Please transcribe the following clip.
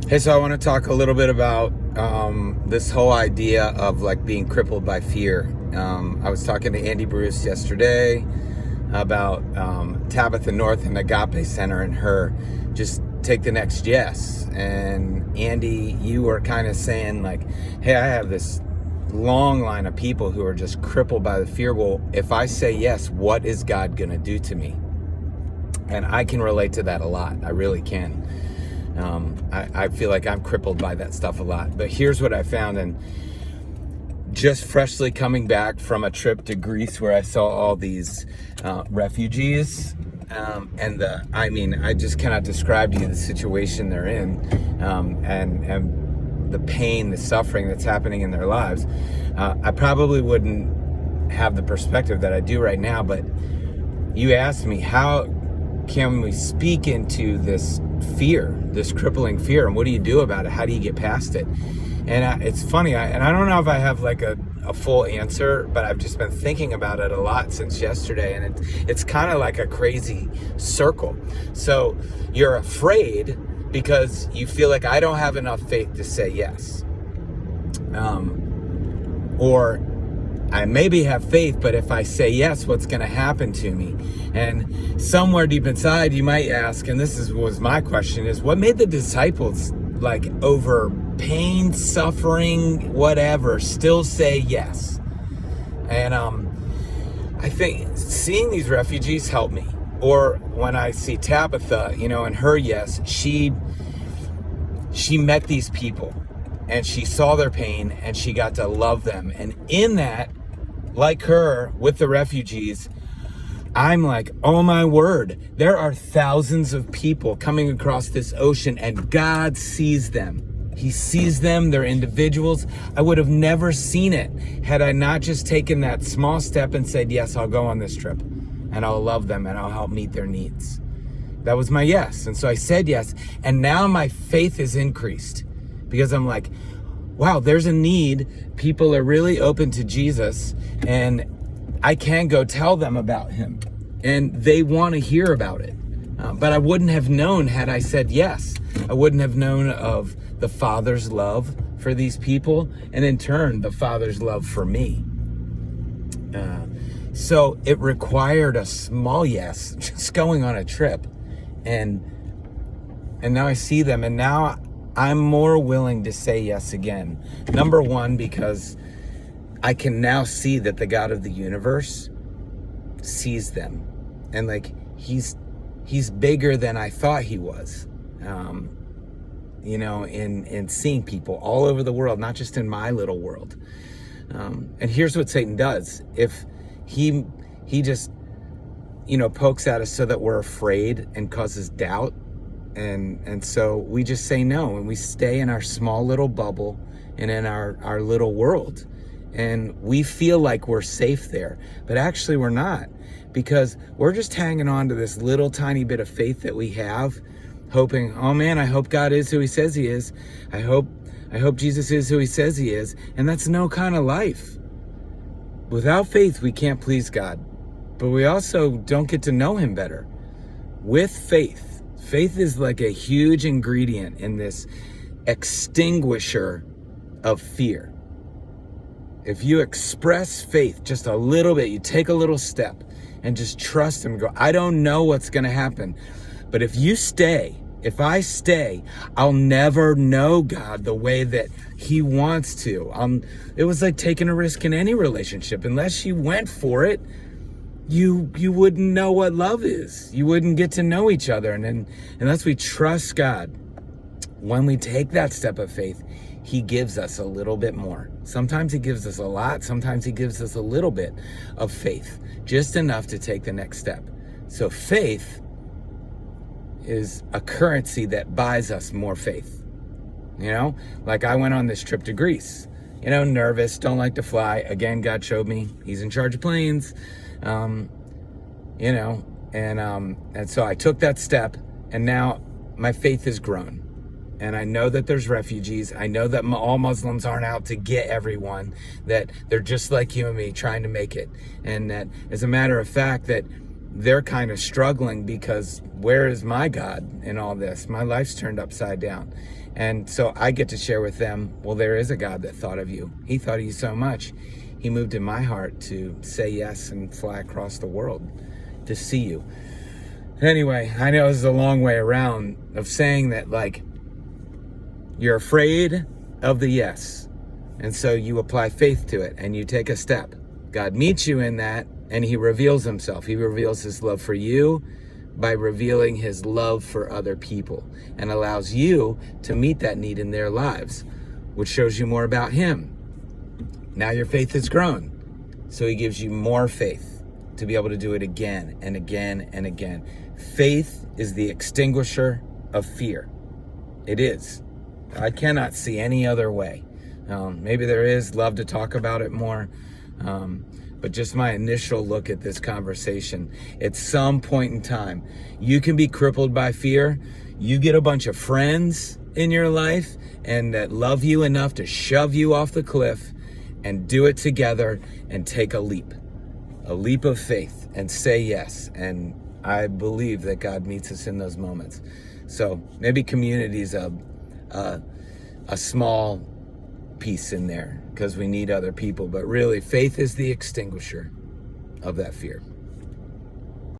Hey, so I want to talk a little bit about this whole idea of like being crippled by fear. I was talking to Andy Bruce yesterday about Tabitha North and Agape Center and her just take the next yes. And Andy, you were kind of saying like, hey, I have this long line of people who are just crippled by the fear. Well, if I say yes, what is God going to do to me? And I can relate to that a lot. I really can. I feel like I'm crippled by that stuff a lot. But here's what I found. And just freshly coming back from a trip to Greece where I saw all these refugees. I just cannot describe to you the situation they're in, and the pain, the suffering that's happening in their lives. I probably wouldn't have the perspective that I do right now, but you asked me, how can we speak into this fear, this crippling fear, and what do you do about it? How do you get past it? And it's funny, I don't know if I have like a full answer, but I've just been thinking about it a lot since yesterday, and it's kind of like a crazy circle. So you're afraid because you feel like I don't have enough faith to say yes. Or I maybe have faith, but if I say yes, what's going to happen to me? And somewhere deep inside, you might ask, and was my question, is what made the disciples, like over pain, suffering, whatever, still say yes? And I think seeing these refugees helped me. Or when I see Tabitha, and her yes, she met these people and she saw their pain and she got to love them. And in that, like her with the refugees, I'm like, oh my word, there are thousands of people coming across this ocean and God sees them. He sees them, they're individuals. I would have never seen it had I not just taken that small step and said, yes, I'll go on this trip and I'll love them and I'll help meet their needs. That was my yes. And so I said yes. And now my faith is increased because I'm like, wow, there's a need. People are really open to Jesus and I can go tell them about him and they want to hear about it. But I wouldn't have known had I said yes. I wouldn't have known of the Father's love for these people and in turn, the Father's love for me. So it required a small yes, just going on a trip. And now I see them and now I'm more willing to say yes again. Number one, because I can now see that the God of the universe sees them. And like, he's bigger than I thought he was. In seeing people all over the world, not just in my little world. And here's what Satan does. If he just, pokes at us so that we're afraid and causes doubt. And so we just say no and we stay in our small little bubble and in our little world. And we feel like we're safe there, but actually we're not, because we're just hanging on to this little tiny bit of faith that we have, hoping, oh man, I hope God is who he says he is. I hope Jesus is who he says he is. And that's no kind of life. Without faith, we can't please God, but we also don't get to know him better. With faith is like a huge ingredient in this extinguisher of fear. If you express faith just a little bit, you take a little step and just trust him and go, I don't know what's going to happen, but if I stay, I'll never know God the way that he wants to. It was like taking a risk in any relationship. Unless you went for it, you wouldn't know what love is. You wouldn't get to know each other. And unless we trust God, when we take that step of faith, he gives us a little bit more. Sometimes he gives us a lot. Sometimes he gives us a little bit of faith, just enough to take the next step. So faith is a currency that buys us more faith. Like I went on this trip to Greece, nervous, don't like to fly. Again, God showed me he's in charge of planes. And so I took that step and now my faith has grown. And I know that there's refugees. I know that all Muslims aren't out to get everyone, that they're just like you and me trying to make it. And that as a matter of fact, that they're kind of struggling because where is my God in all this? My life's turned upside down. And so I get to share with them, well, there is a God that thought of you. He thought of you so much. He moved in my heart to say yes and fly across the world to see you. Anyway, I know this is a long way around of saying that, like, you're afraid of the yes. And so you apply faith to it and you take a step. God meets you in that and he reveals himself. He reveals his love for you by revealing his love for other people and allows you to meet that need in their lives, which shows you more about him. Now your faith has grown. So he gives you more faith to be able to do it again and again and again. Faith is the extinguisher of fear. It is. I cannot see any other way. Maybe there is, love to talk about it more. But just my initial look at this conversation, at some point in time, you can be crippled by fear. You get a bunch of friends in your life and that love you enough to shove you off the cliff and do it together and take a leap of faith and say yes. And I believe that God meets us in those moments. So maybe community is a small piece in there because we need other people, but really faith is the extinguisher of that fear.